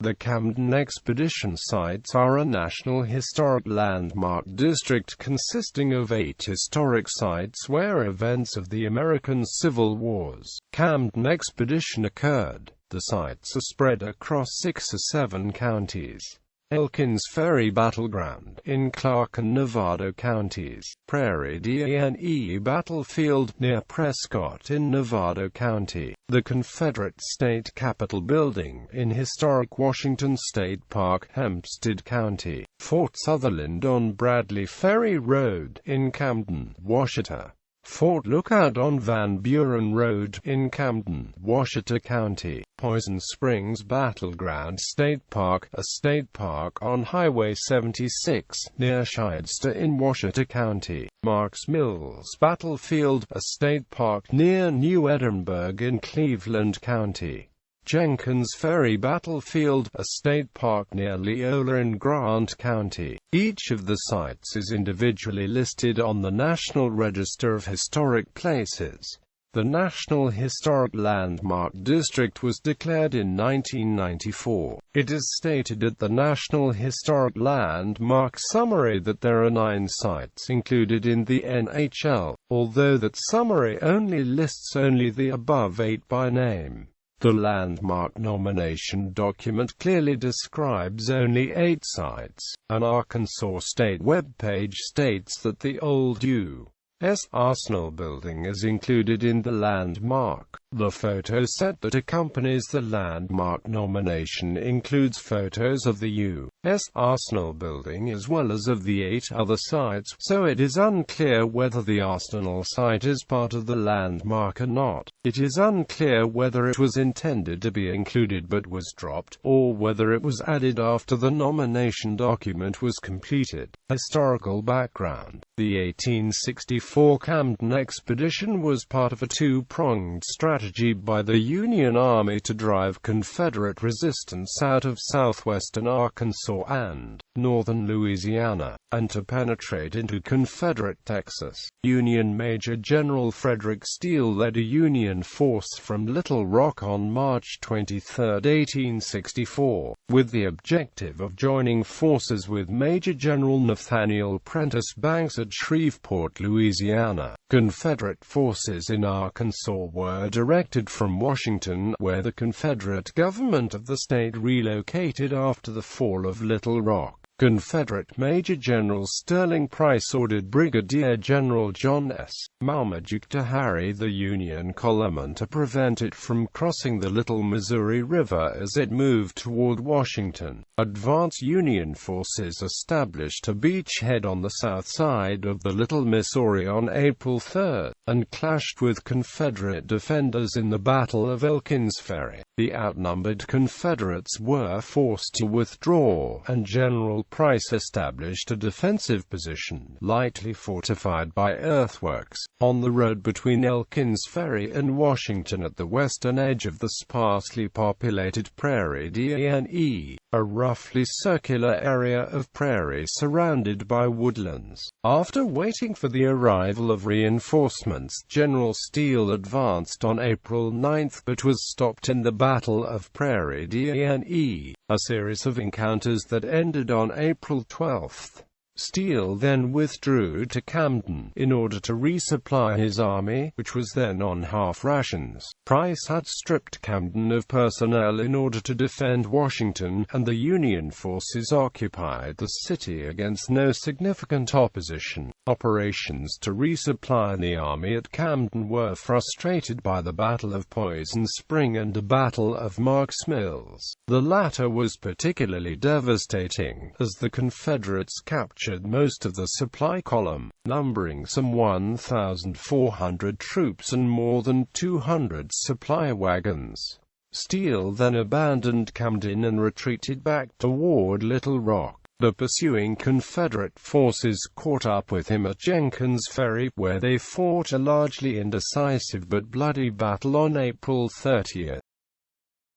The Camden Expedition Sites are a National Historic Landmark district consisting of 8 historic sites where events of the American Civil War's Camden Expedition occurred. The sites are spread across 6 or 7 counties. Elkin's Ferry Battleground in Clark and Nevada counties, Prairie Battlefield near Prescott in Nevada County, the Confederate State Capitol Building in historic Washington State Park, Hempstead County, Fort Sutherland on Bradley Ferry Road in Camden, Washita, Fort Lookout on Van Buren Road in Camden, Washita County, Poison Springs Battleground State Park, a state park on Highway 76 near Washita in Washita County, Marks Mills Battlefield, a state park near New Edinburgh in Cleveland County, Jenkins Ferry Battlefield, a state park near Leola in Grant County. Each of the sites is individually listed on the National Register of Historic Places. The National Historic Landmark District was declared in 1994. It is stated at the National Historic Landmark Summary that there are 9 sites included in the NHL, although that summary only lists the above 8 by name. The landmark nomination document clearly describes only 8 sites. An Arkansas state webpage states that the old U.S. Arsenal building is included in the landmark. The photo set that accompanies the landmark nomination includes photos of the U.S. Arsenal building as well as of the 8 other sites, so it is unclear whether the Arsenal site is part of the landmark or not. It is unclear whether it was intended to be included but was dropped, or whether it was added after the nomination document was completed. Historical background: the 1864 Camden Expedition was part of a 2-pronged strategy by the Union Army to drive Confederate resistance out of southwestern Arkansas and northern Louisiana, and to penetrate into Confederate Texas. Union Major General Frederick Steele led a Union force from Little Rock on March 23, 1864, with the objective of joining forces with Major General Nathaniel Prentice Banks at Shreveport, Louisiana. Confederate forces in Arkansas were directed from Washington, where the Confederate government of the state relocated after the fall of Little Rock. Confederate Major General Sterling Price ordered Brigadier General John S. Marmaduke to harry the Union column to prevent it from crossing the Little Missouri River as it moved toward Washington. Advance Union forces established a beachhead on the south side of the Little Missouri on April 3, and clashed with Confederate defenders in the Battle of Elkin's Ferry. The outnumbered Confederates were forced to withdraw, and General Price established a defensive position, lightly fortified by earthworks, on the road between Elkin's Ferry and Washington at the western edge of the sparsely populated Prairie, a roughly circular area of prairie surrounded by woodlands. After waiting for the arrival of reinforcements, General Steele advanced on April 9 but was stopped in the Battle of Prairie, a series of encounters that ended on April 12. Steele then withdrew to Camden in order to resupply his army, which was then on half rations. Price had stripped Camden of personnel in order to defend Washington, and the Union forces occupied the city against no significant opposition. Operations to resupply the army at Camden were frustrated by the Battle of Poison Spring and the Battle of Marks Mills. The latter was particularly devastating, as the Confederates captured most of the supply column, numbering some 1,400 troops and more than 200 supply wagons. Steele then abandoned Camden and retreated back toward Little Rock. The pursuing Confederate forces caught up with him at Jenkins Ferry, where they fought a largely indecisive but bloody battle on April 30.